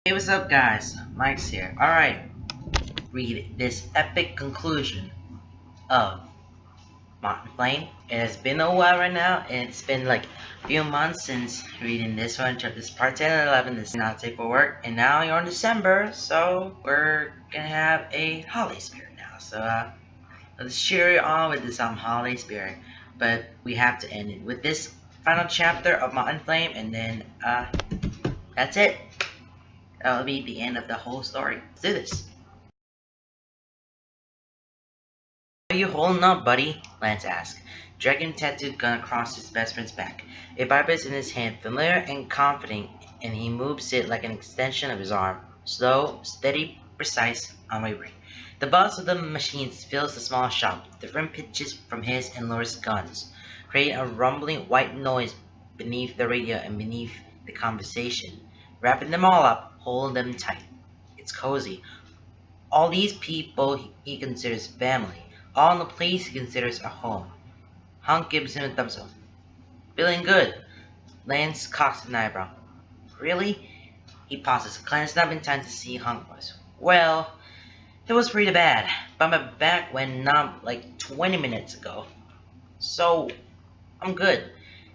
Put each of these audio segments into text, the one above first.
Hey, what's up, guys? Mike's here. Alright, read this epic conclusion of Moth and Flame. It has been a while right now, and it's been like a few months since reading this one. This part 10 and 11 is not safe for work, and now you're in December, so we're gonna have a holiday spirit now. So, let's cheer you on with this holiday spirit. But we have to end it with this final chapter of Moth and Flame, and then, that's it. That'll be the end of the whole story. Let's do this. How are you holding up, buddy? Lance asked, dragging a tattooed gun across his best friend's back. A Bible in his hand, familiar and confident, and he moves it like an extension of his arm. Slow, steady, precise, unwavering. The buzz of the machines fills the small shop, different pitches from his and Laura's guns, creating a rumbling white noise beneath the radio and beneath the conversation, wrapping them all up, holding them tight. It's cozy. All these people he considers family. All in the place he considers a home. Hank gives him a thumbs up. Feeling good. Lance cocks an eyebrow. Really? He pauses, glancing up in time to see Hank was. Well, it was pretty bad, but my back went numb like 20 minutes ago. So, I'm good.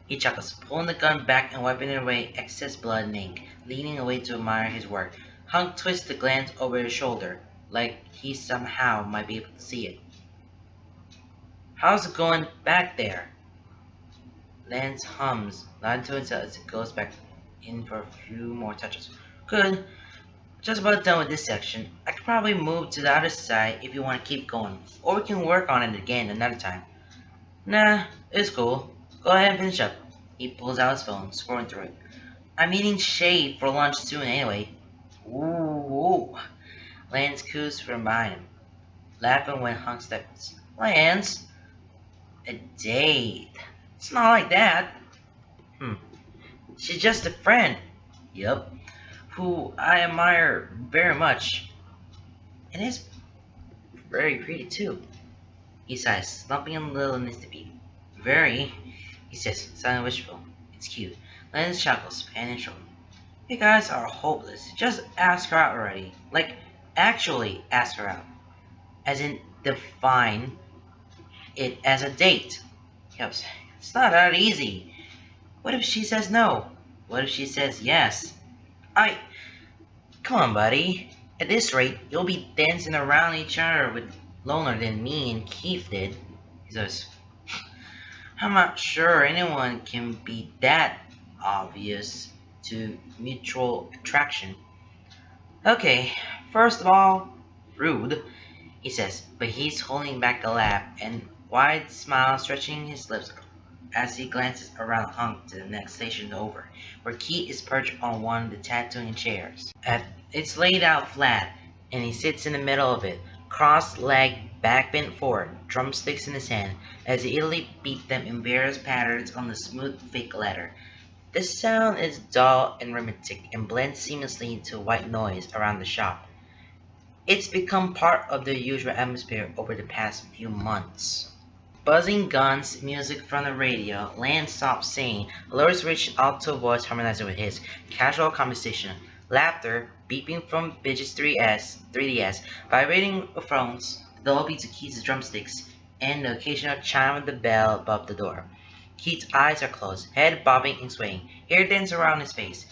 He chuckles, pulling the gun back and wiping away excess blood and ink, leaning away to admire his work. Hank twists to glance over his shoulder, like he somehow might be able to see it. How's it going back there? Lance hums, loud to himself as it goes back in for a few more touches. Good. Just about done with this section. I could probably move to the other side if you want to keep going, or we can work on it again another time. Nah, it's cool. Go ahead and finish up. He pulls out his phone, scrolling through it. I'm eating shade for lunch soon anyway. Ooh. Lance coos from behind him, laughing when Hank steps. Lance? A date? It's not like that. She's just a friend. Yup. Who I admire very much. And is very pretty too. He sighs, slumping a little in his defeat. Very, he says, sounding wishful. It's cute. Lance chuckles, pan and shoulder. You guys are hopeless. Just ask her out already. Like, actually ask her out. As in, define it as a date. Yup, it's not that easy. What if she says no? What if she says yes? Come on, buddy. At this rate, you'll be dancing around each other with loner than me and Keith did. He says, I'm not sure anyone can be that obvious to mutual attraction. Okay, first of all, rude, he says, but he's holding back a laugh and wide smile stretching his lips as he glances around Hank to the next station over, where Keith is perched on one of the tattooing chairs. It's laid out flat, and he sits in the middle of it, cross-legged, back bent forward, drumsticks in his hand, as he idly beat them in various patterns on the smooth fake leather. The sound is dull and rhythmic and blends seamlessly into white noise around the shop. It's become part of the usual atmosphere over the past few months. Buzzing guns, music from the radio, Lance stops singing, Laura's rich alto voice harmonizing with his, casual conversation, laughter, beeping from Bidget's 3DS, vibrating phones, the double beats of Keith's drumsticks, and the occasional chime of the bell above the door. Keith's eyes are closed, head bobbing and swaying, hair dance around his face.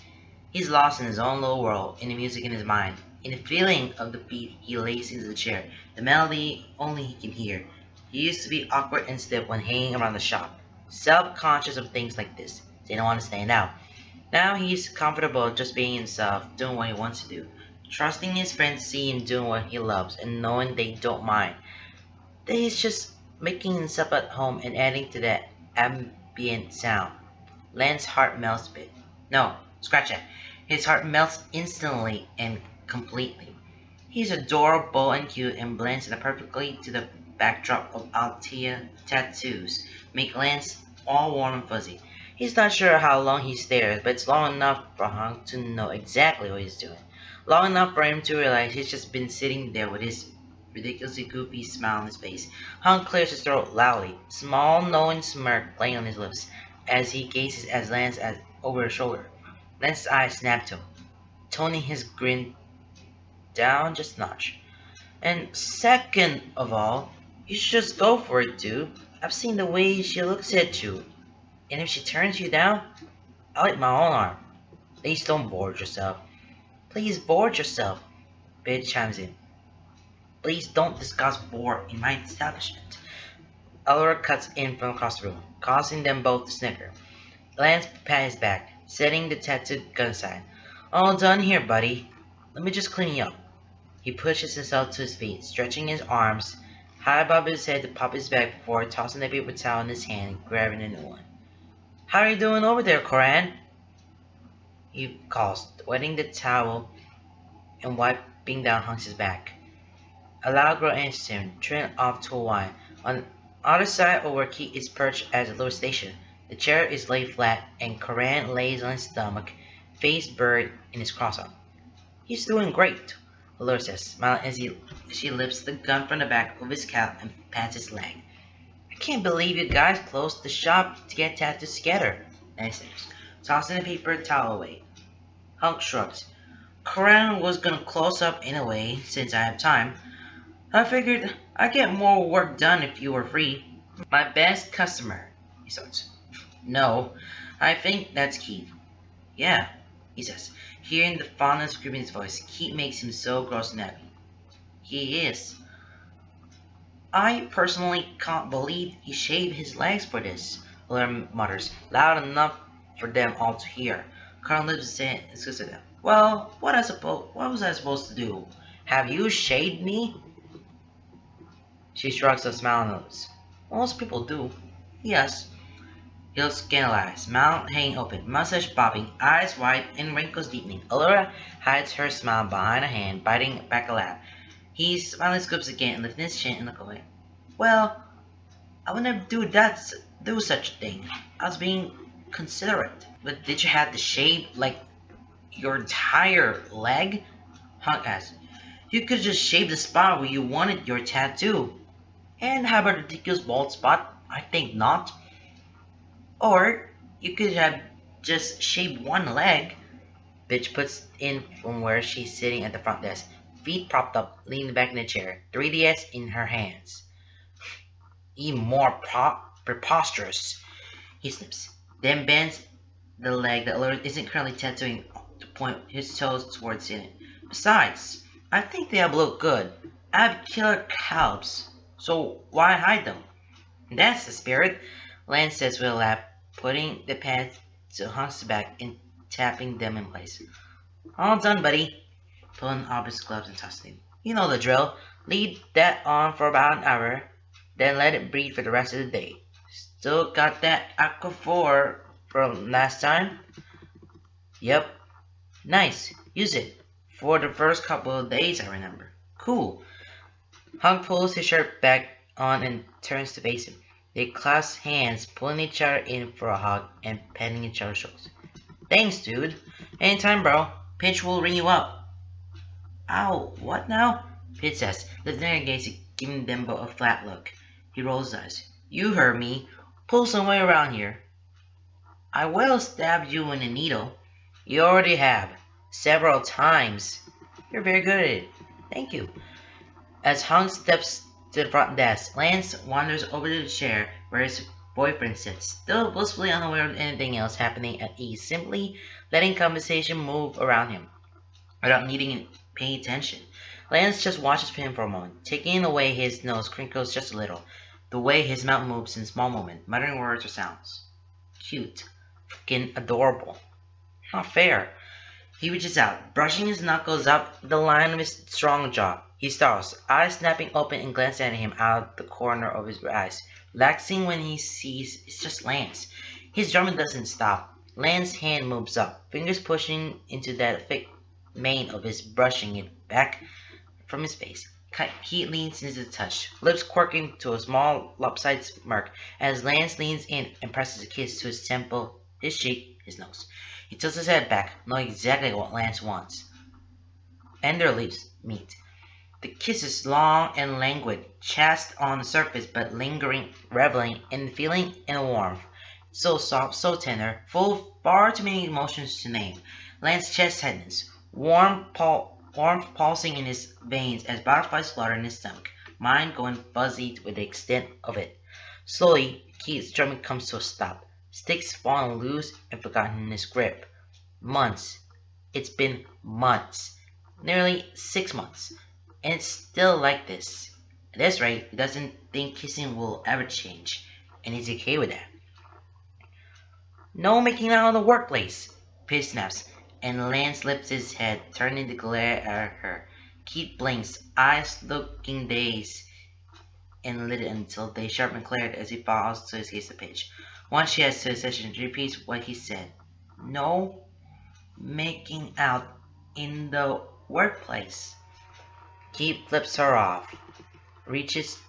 He's lost in his own little world, in the music in his mind, in the feeling of the beat he lays into the chair, the melody only he can hear. He used to be awkward and stiff when hanging around the shop, self-conscious of things like this. Didn't want to stand out. Now he's comfortable just being himself, doing what he wants to do, trusting his friends see him doing what he loves, and knowing they don't mind. That he's just making himself at home and adding to that ambient sound. Lance's heart melts a bit. No, scratch that. His heart melts instantly and completely. He's adorable and cute and blends in perfectly to the backdrop of Altea tattoos, make Lance all warm and fuzzy. He's not sure how long he stares, but it's long enough for Hank to know exactly what he's doing. Long enough for him to realize he's just been sitting there with his ridiculously goofy smile on his face. Hank clears his throat loudly, small knowing smirk playing on his lips, as he gazes at Lance over his shoulder. Lance's eyes snap to him. toning his grin down just a notch. And second of all, you should just go for it, dude. I've seen the way she looks at you. And if she turns you down, I'll hit my own arm. Please don't board yourself. Please board yourself, Bid chimes in. Please don't discuss board in my establishment. Elora cuts in from across the room, causing them both to snicker. Lance pats his back, setting the tattooed gun aside. All done here, buddy. Let me just clean you up. He pushes himself to his feet, stretching his arms high above his head to pop his back before tossing the paper towel in his hand and grabbing a new one. How are you doing over there, Koran? He calls, wetting the towel and wiping down Hunks' back. A loud growl answers him, trailing off to a whine. On the other side of where Keith is perched at the lower station, the chair is laid flat, and Koran lays on his stomach, face buried in his cross-arm. He's doing great, Allura says, smiling as she lifts the gun from the back of his cap and pats his leg. I can't believe you guys closed the shop to get tattoos together, Lance says, tossing the paper towel away. Hunk shrugs. Koran was gonna close up anyway, since I have time. I figured I'd get more work done if you were free. My best customer, he starts. No, I think that's Keith. Yeah, he says, hearing the fondness creep in his voice. Keith makes him so gross and happy. He is. I personally can't believe he shaved his legs for this, Allura mutters, loud enough for them all to hear. Carl lifts his hand and looks at them. Well, what was I supposed to do? Have you shaved me? She shrugs a smile on her lips. Most people do. Yes. He looks scandalized, mouth hanging open, mustache bobbing, eyes wide, and wrinkles deepening. Allura hides her smile behind a hand, biting back a laugh. He smiling scoops again, lifting his chin and look away. Well, I would never do such a thing. I was being considerate. But did you have to shave, like, your entire leg? Hunk asked. You could just shave the spot where you wanted your tattoo. And have a ridiculous bald spot? I think not. Or you could have just shaved one leg. Bitch puts in from where she's sitting at the front desk, feet propped up, leaning back in the chair, 3DS in her hands. Even more preposterous, he snips, then bends the leg that Allura isn't currently tattooing to point his toes towards it. Besides, I think they'll look good. I have killer calves, so why hide them? That's the spirit, Lance says with a laugh, putting the pants to Hunk's back and tapping them in place. All done, buddy. Pulling off his gloves and tossing them. You know the drill. Leave that on for about an hour, then let it breathe for the rest of the day. Still got that Aquaphor from last time? Yep. Nice. Use it. For the first couple of days, I remember. Cool. Hunk pulls his shirt back on and turns to face him. They clasp hands, pulling each other in for a hug and petting each other's shoulders. Thanks, dude. Anytime, bro. Pitch will ring you up. Ow, what now? Pitch says, lifting her gaze and giving them both a flat look. He rolls his eyes. You heard me. Pull some way around here. I will stab you in a needle. You already have. Several times. You're very good at it. Thank you. As Hunk steps to the front desk, Lance wanders over to the chair where his boyfriend sits, still blissfully unaware of anything else happening at ease, simply letting conversation move around him without needing to pay attention. Lance just watches him for a moment, taking away his nose crinkles just a little, the way his mouth moves in small moments, muttering words or sounds. Cute. Freaking adorable. Not fair. He reaches out, brushing his knuckles up the line of his strong jaw. He starts, eyes snapping open and glancing at him out the corner of his eyes, relaxing when he sees it's just Lance. His drumming doesn't stop. Lance's hand moves up, fingers pushing into that thick mane of his, brushing it back from his face. He leans into the touch, lips quirking to a small lopsided smirk as Lance leans in and presses a kiss to his temple, his cheek, his nose. He tilts his head back, knowing exactly what Lance wants. And their lips meet. The kiss is long and languid, chaste on the surface but lingering, reveling in the feeling and the warmth. So soft, so tender, full of far too many emotions to name. Lance's chest tightens, warmth pulsing in his veins as butterflies flutter in his stomach, mind going fuzzy with the extent of it. Slowly, Keith's drumming comes to a stop, sticks falling loose and forgotten in his grip. Months. It's been months. Nearly 6 months. And it's still like this. At this rate, he doesn't think kissing will ever change, and he's okay with that. No making out of the workplace, Pidge snaps, and Lance lifts his head, turning to glare at her. Keith blinks, eyes looking dazed and lit until they sharp and cleared as he falls to his gaze to Pidge. Once she has to his session, he repeats what he said. No making out in the workplace. Keith flips her off, reaches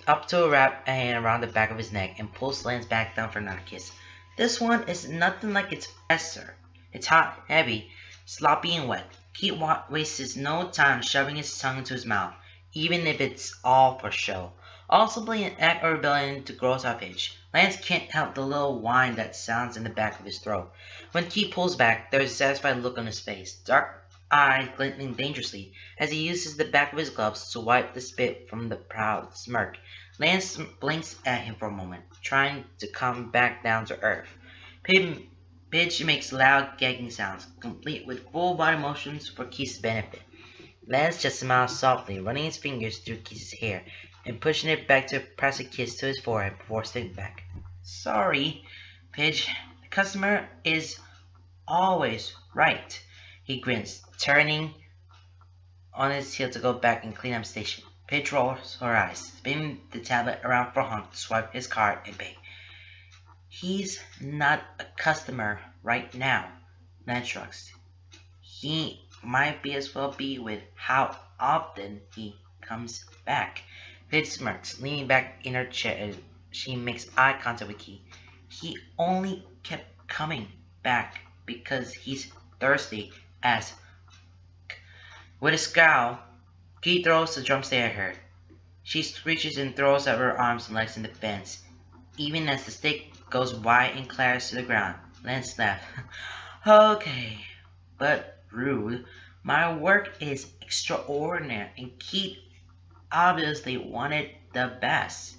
up to wrap a hand around the back of his neck, and pulls Lance back down for another kiss. This one is nothing like its predecessor. It's hot, heavy, sloppy, and wet. Keith wastes no time shoving his tongue into his mouth, even if it's all for show. Possibly an act of rebellion to gross out Pidge. Lance can't help the little whine that sounds in the back of his throat. When Keith pulls back, there is a satisfied look on his face, dark eyes glinting dangerously as he uses the back of his gloves to wipe the spit from the proud smirk. Lance blinks at him for a moment, trying to come back down to earth. Pidge makes loud gagging sounds, complete with full body motions for Keith's benefit. Lance just smiles softly, running his fingers through Keith's hair and pushing it back to press a kiss to his forehead before stepping back. Sorry, Pidge. The customer is always right. He grins, turning on his heel to go back and clean up station. Pidge rolls her eyes, spinning the tablet around for Hunk to swipe his card and pay. He's not a customer right now, Lance shrugs. He might be as well be with how often he comes back. Pidge smirks, leaning back in her chair as she makes eye contact with Keith. He only kept coming back because he's thirsty as... With a scowl, Keith throws the drumstick at her. She screeches and throws up her arms and legs in defense, even as the stick goes wide and clatters to the ground. Lance laughs. Okay, but rude. My work is extraordinary, and Keith obviously wanted the best.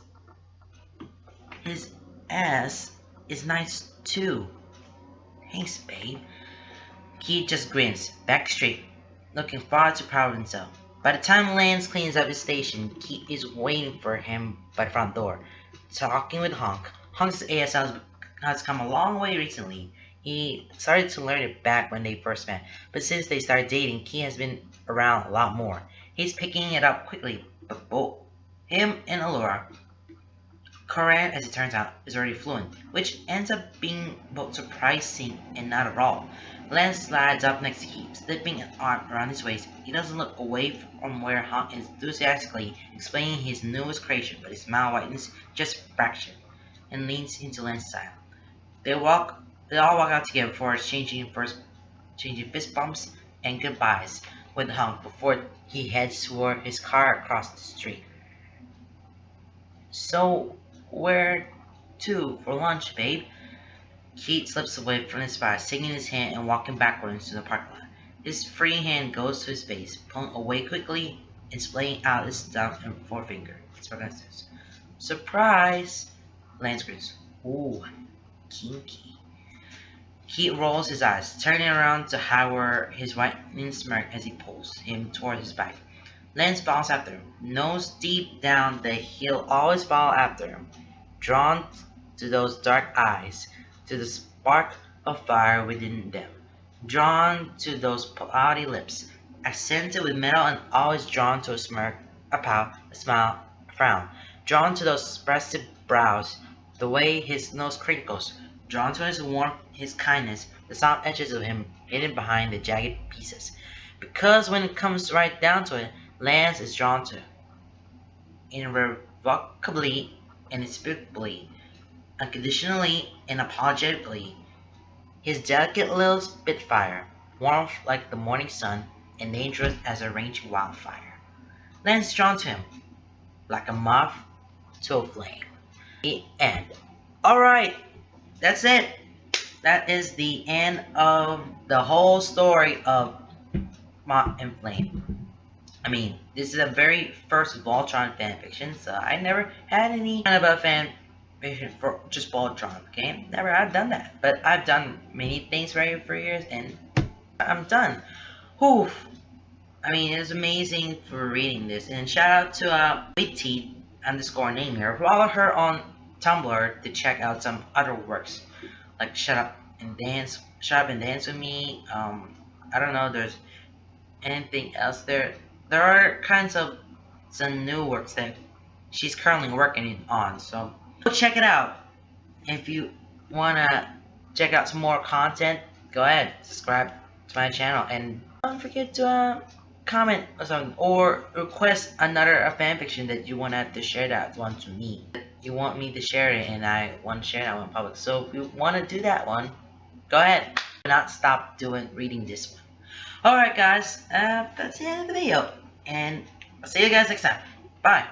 His ass is nice too. Thanks, babe. Keith just grins, back straight, looking far too proud of himself. By the time Lance cleans up his station, Keith is waiting for him by the front door, talking with Hunk. Hunk's ASL has come a long way recently. He started to learn it back when they first met, but since they started dating, Keith has been around a lot more. He's picking it up quickly, but both him and Allura, Koran, as it turns out, is already fluent, which ends up being both surprising and not at all. Lance slides up next to Keith, slipping an arm around his waist. He doesn't look away from where Hunk is enthusiastically explaining his newest creation, but his smile whitens just a fraction and leans into Lance's side. They all walk out together before exchanging fist bumps and goodbyes with Hunk before he heads toward his car across the street. So, where to for lunch, babe? Keith slips away from his spies, taking his hand and walking backwards into the parking lot. His free hand goes to his face, pulling away quickly and splaying out his thumb and forefinger. Surprise! Lance grins. Ooh, kinky. Keith rolls his eyes, turning around to Howard his whitening smirk as he pulls him toward his bike. Lance follows after him, nose deep down that he'll always follow after him, drawn to those dark eyes, to the spark of fire within them, drawn to those pouty lips, accented with metal and always drawn to a smirk, a pout, a smile, a frown, drawn to those expressive brows, the way his nose crinkles, drawn to his warmth, his kindness, the soft edges of him hidden behind the jagged pieces. Because when it comes right down to it, Lance is drawn to, irrevocably and inexplicably, unconditionally and apologetically, his delicate little spitfire, warmth like the morning sun and dangerous as a raging wildfire. Lance is drawn to him, like a moth to a flame. The end. Alright, that's it. That is the end of the whole story of Moth and Flame. I mean, this is a very first Voltron fanfiction, so I never had any kind of a fanfiction for just Voltron, okay? Never have done that. But I've done many things for years, and I'm done. Whew. I mean, it's amazing for reading this. And shout out to Witty underscore name here. Follow her on Tumblr to check out some other works. Like Shut Up and Dance with Me. I don't know, there's anything else there. There are kinds of some new works that she's currently working on, so go check it out. If you wanna check out some more content, go ahead, subscribe to my channel, and don't forget to comment or something, or request another fanfiction that you want to share that one to me. You want me to share it, and I want to share that one in public. So if you want to do that one, go ahead. Do not stop reading this one. Alright guys, that's the end of the video, and I'll see you guys next time. Bye.